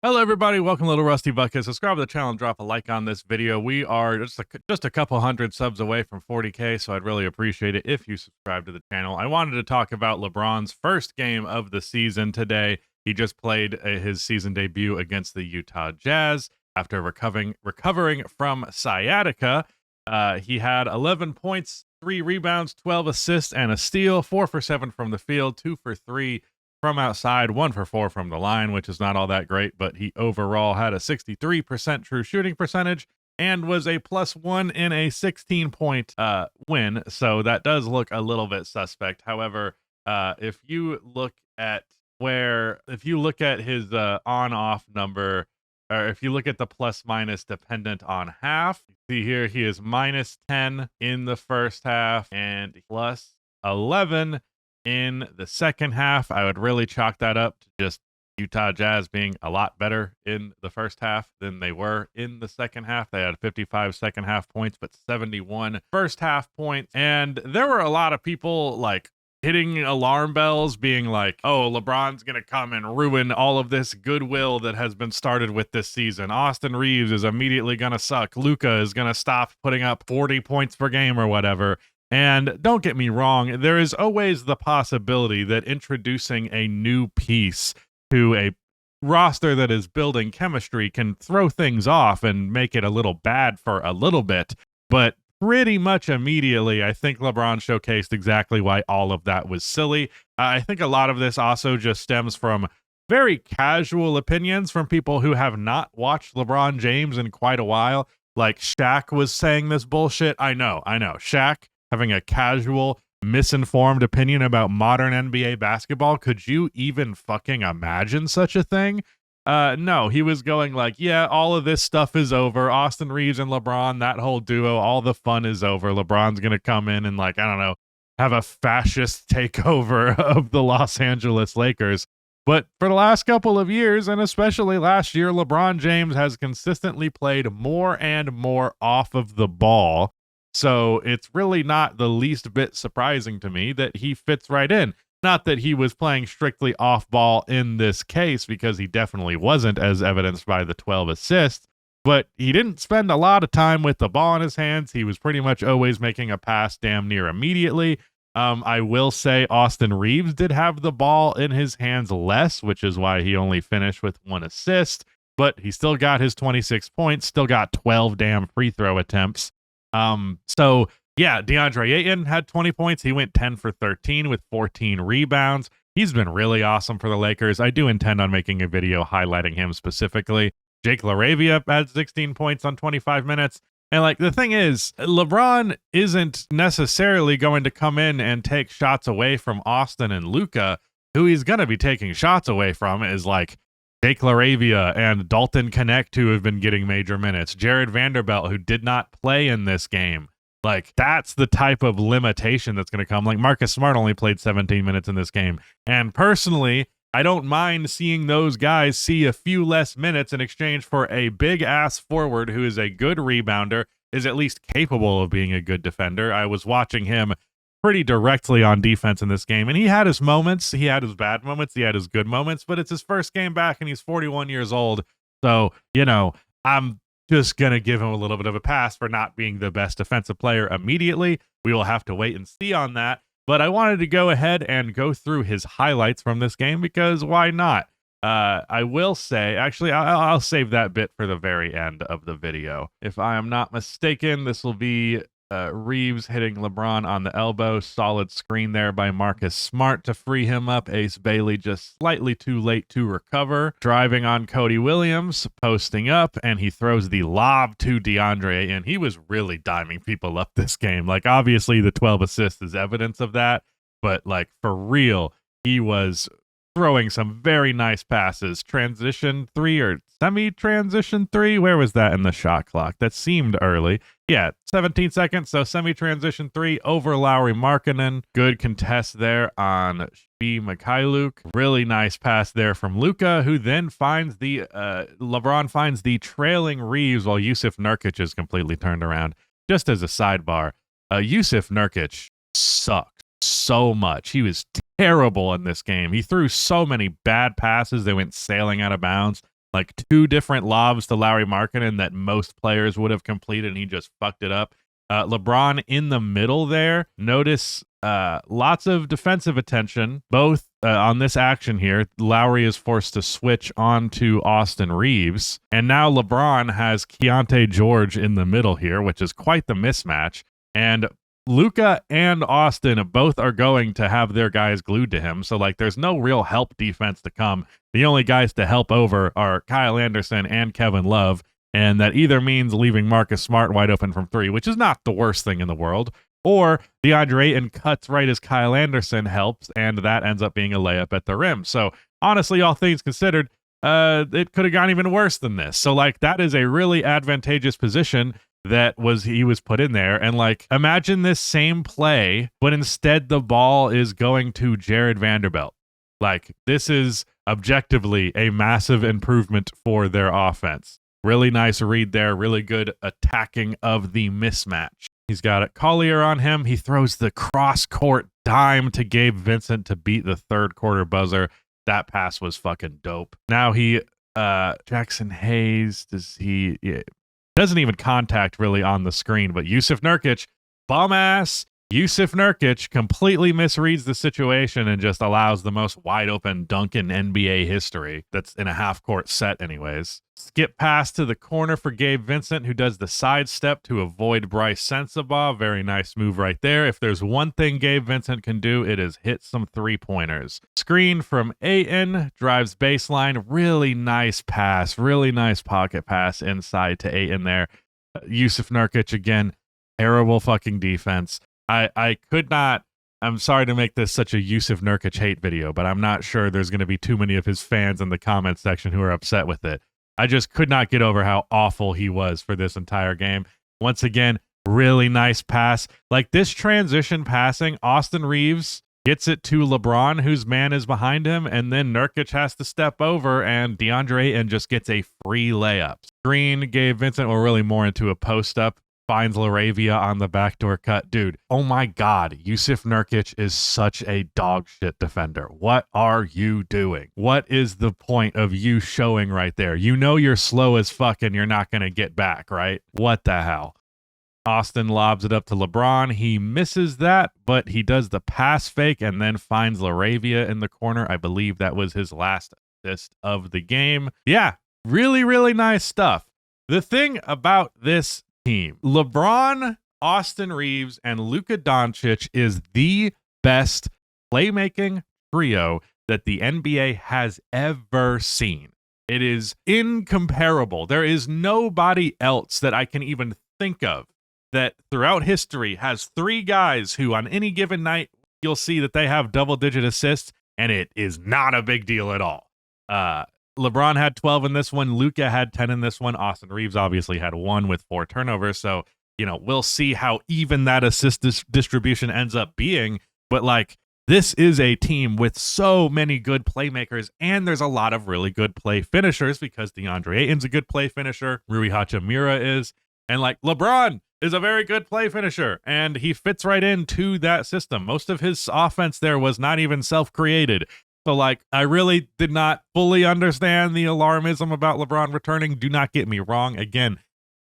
Hello, everybody. Welcome to Little Rusty Bucket. Subscribe to the channel and drop a like on this video. We are just a couple hundred subs away from 40K, so I'd really appreciate it if you subscribe to the channel. I wanted to talk about LeBron's first game of the season today. He just played his season debut against the Utah Jazz after recovering from sciatica. He had 11 points, 3 rebounds, 12 assists, and a steal, 4 for 7 from the field, 2 for 3 from outside, 1 for 4 from the line, which is not all that great, but he overall had a 63% true shooting percentage and was a +1 in a 16-point win. So that does look a little bit suspect. However, if you look at his on-off number, or if you look at the plus-minus dependent on half, see here he is -10 in the first half and +11 in the second half. I would really chalk that up to just Utah Jazz being a lot better in the first half than they were in the second half. They had 55 second half points, but 71 first half points. And there were a lot of people like hitting alarm bells being like, oh, LeBron's going to come and ruin all of this goodwill that has been started with this season. Austin Reeves is immediately going to suck. Luka is going to stop putting up 40 points per game or whatever. And don't get me wrong, there is always the possibility that introducing a new piece to a roster that is building chemistry can throw things off and make it a little bad for a little bit. But pretty much immediately, I think LeBron showcased exactly why all of that was silly. I think a lot of this also just stems from very casual opinions from people who have not watched LeBron James in quite a while. Like Shaq was saying this bullshit. I know. Shaq having a casual, misinformed opinion about modern NBA basketball. Could you even fucking imagine such a thing? No, he was going like, yeah, all of this stuff is over. Austin Reeves and LeBron, that whole duo, all the fun is over. LeBron's going to come in and, like, I don't know, have a fascist takeover of the Los Angeles Lakers. But for the last couple of years, and especially last year, LeBron James has consistently played more and more off of the ball. So it's really not the least bit surprising to me that he fits right in. Not that he was playing strictly off ball in this case, because he definitely wasn't, as evidenced by the 12 assists, but he didn't spend a lot of time with the ball in his hands. He was pretty much always making a pass damn near immediately. I will say Austin Reeves did have the ball in his hands less, which is why he only finished with 1 assist, but he still got his 26 points, still got 12 damn free throw attempts. So yeah, DeAndre Ayton had 20 points. He went 10 for 13 with 14 rebounds. He's been really awesome for the Lakers. I do intend on making a video highlighting him specifically. Jake LaRavia had 16 points on 25 minutes. And like, the thing is, LeBron isn't necessarily going to come in and take shots away from Austin and Luka. Who he's going to be taking shots away from is like Jake LaRavia and Dalton Connect, who have been getting major minutes. Jared Vanderbilt, who did not play in this game. Like, that's the type of limitation that's going to come. Like, Marcus Smart only played 17 minutes in this game. And personally, I don't mind seeing those guys see a few less minutes in exchange for a big-ass forward who is a good rebounder, is at least capable of being a good defender. I was watching him pretty directly on defense in this game, and he had his moments. He had his bad moments. He had his good moments, but it's his first game back, and he's 41 years old. So, you know, I'm just going to give him a little bit of a pass for not being the best defensive player immediately. We will have to wait and see on that. But I wanted to go ahead and go through his highlights from this game, because why not? I will say, actually, I'll save that bit for the very end of the video. If I am not mistaken, this will be Reeves hitting LeBron on the elbow. Solid screen there by Marcus Smart to free him up. Ace Bailey just slightly too late to recover. Driving on Cody Williams, posting up, and he throws the lob to DeAndre, and he was really diming people up this game. Like, obviously the 12 assists is evidence of that, but like, for real, he was throwing some very nice passes. Transition 3 or semi-transition 3? Where was that in the shot clock? That seemed early. Yeah, 17 seconds, so semi-transition 3 over Lauri Markkanen. Good contest there on Shpi Mykhailiuk. Really nice pass there from Luka, who then finds the LeBron finds the trailing Reeves while Jusuf Nurkic is completely turned around. Just as a sidebar, Jusuf Nurkic sucked so much. He was terrible in this game. He threw so many bad passes that went sailing out of bounds. like 2 different lobs to Lauri Markkanen that most players would have completed, and he just fucked it up. LeBron in the middle there. Notice lots of defensive attention, both on this action here. Lauri is forced to switch on to Austin Reeves. And now LeBron has Keontae George in the middle here, which is quite the mismatch. And Luka and Austin both are going to have their guys glued to him. So, like, there's no real help defense to come. The only guys to help over are Kyle Anderson and Kevin Love. And that either means leaving Marcus Smart wide open from 3, which is not the worst thing in the world, or DeAndre Ayton cuts right as Kyle Anderson helps, and that ends up being a layup at the rim. So, honestly, all things considered, it could have gone even worse than this. So, like, that is a really advantageous position that he was put in there. And, like, imagine this same play, but instead the ball is going to Jared Vanderbilt. Like, this is objectively a massive improvement for their offense. Really nice read there. Really good attacking of the mismatch. He's got a Collier on him. He throws the cross-court dime to Gabe Vincent to beat the third quarter buzzer. That pass was fucking dope. Now Jackson Hayes, doesn't even contact really on the screen, but Yusuf Nurkic, bum-ass Yusuf Nurkic completely misreads the situation and just allows the most wide-open dunk in NBA history. That's in a half-court set anyways. Skip pass to the corner for Gabe Vincent, who does the sidestep to avoid Bryce Sensabaugh. Very nice move right there. If there's one thing Gabe Vincent can do, it is hit some three-pointers. Screen from Ayton, drives baseline. Really nice pass. Really nice pocket pass inside to Ayton there. Yusuf Nurkic again. Terrible fucking defense. I could not, I'm sorry to make this such a Yusuf Nurkic hate video, but I'm not sure there's going to be too many of his fans in the comments section who are upset with it. I just could not get over how awful he was for this entire game. Once again, really nice pass. Like, this transition passing, Austin Reeves gets it to LeBron, whose man is behind him, and then Nurkic has to step over, and DeAndre Ayton just gets a free layup. Screen, Gabe Vincent, or really more into a post-up. Finds LaRavia on the backdoor cut. Dude, oh my God, Yusuf Nurkic is such a dog shit defender. What are you doing? What is the point of you showing right there? You know you're slow as fuck and you're not going to get back, right? What the hell? Austin lobs it up to LeBron. He misses that, but he does the pass fake and then finds LaRavia in the corner. I believe that was his last assist of the game. Yeah, really, really nice stuff. The thing about this team, LeBron, Austin Reeves, and Luka Doncic is the best playmaking trio that the NBA has ever seen. It is incomparable. There is nobody else that I can even think of that throughout history has 3 guys who on any given night you'll see that they have double-digit assists, and it is not a big deal at all. LeBron had 12 in this one. Luka had 10 in this one. Austin Reeves obviously had 1 with 4 turnovers. So, we'll see how even that assist distribution ends up being. But, like, this is a team with so many good playmakers, and there's a lot of really good play finishers because DeAndre Ayton's a good play finisher. Rui Hachimura is. And, like, LeBron is a very good play finisher, and he fits right into that system. Most of his offense there was not even self-created. So, like, I really did not fully understand the alarmism about LeBron returning. Do not get me wrong. Again,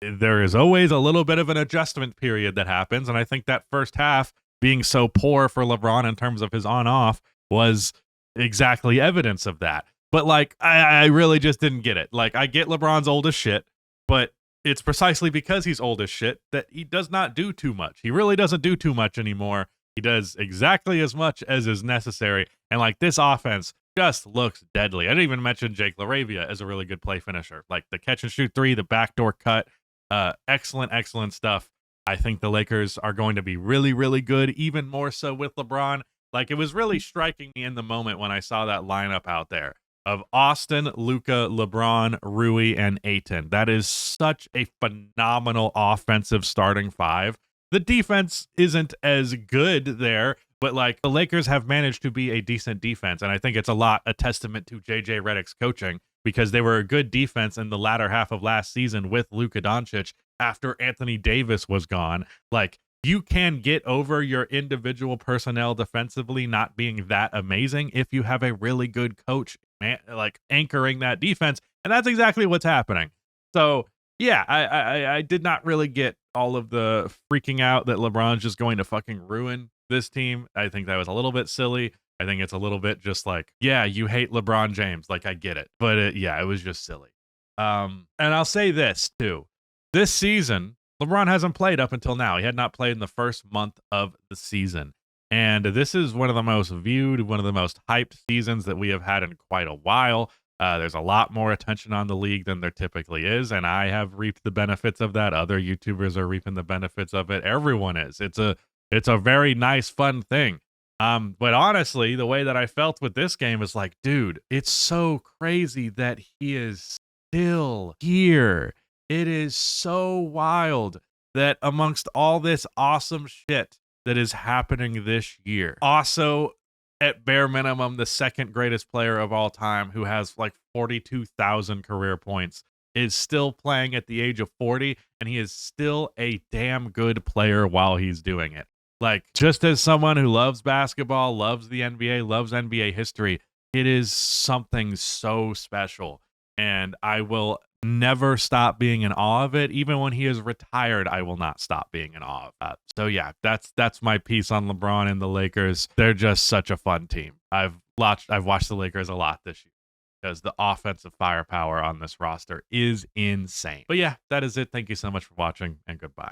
there is always a little bit of an adjustment period that happens, and I think that first half being so poor for LeBron in terms of his on-off was exactly evidence of that. But, like, I really just didn't get it. Like, I get LeBron's old as shit, but it's precisely because he's old as shit that he does not do too much. He really doesn't do too much anymore. He does exactly as much as is necessary. And, like, this offense just looks deadly. I didn't even mention Jake LaRavia as a really good play finisher. Like, the catch and shoot 3, the backdoor cut, excellent stuff. I think the Lakers are going to be really, really good, even more so with LeBron. Like, it was really striking me in the moment when I saw that lineup out there of Austin, Luka, LeBron, Rui, and Ayton. That is such a phenomenal offensive starting 5. The defense isn't as good there, but, like, the Lakers have managed to be a decent defense, and I think it's a testament to J.J. Redick's coaching because they were a good defense in the latter half of last season with Luka Doncic after Anthony Davis was gone. Like, you can get over your individual personnel defensively not being that amazing if you have a really good coach, man, like, anchoring that defense. And that's exactly what's happening. So yeah, I did not really get all of the freaking out that LeBron's just going to fucking ruin this team. I think that was a little bit silly. I think it's a little bit just like, yeah, you hate LeBron James. Like, I get it. But yeah, it was just silly. And I'll say this too. This season, LeBron hasn't played up until now. He had not played in the first month of the season. And this is one of the most viewed, one of the most hyped seasons that we have had in quite a while. There's a lot more attention on the league than there typically is, and I have reaped the benefits of that. Other YouTubers are reaping the benefits of it. Everyone is. It's a very nice, fun thing. But honestly, the way that I felt with this game is like, dude, it's so crazy that he is still here. It is so wild that amongst all this awesome shit that is happening this year, also at bare minimum, the second greatest player of all time who has like 42,000 career points is still playing at the age of 40, and he is still a damn good player while he's doing it. Like, just as someone who loves basketball, loves the NBA, loves NBA history, it is something so special. And I will never stop being in awe of it. Even when he is retired, I will not stop being in awe of that. So yeah, that's my piece on LeBron and the Lakers. They're just such a fun team. I've watched the Lakers a lot this year because the offensive firepower on this roster is insane. But yeah, that is it. Thank you so much for watching, and goodbye.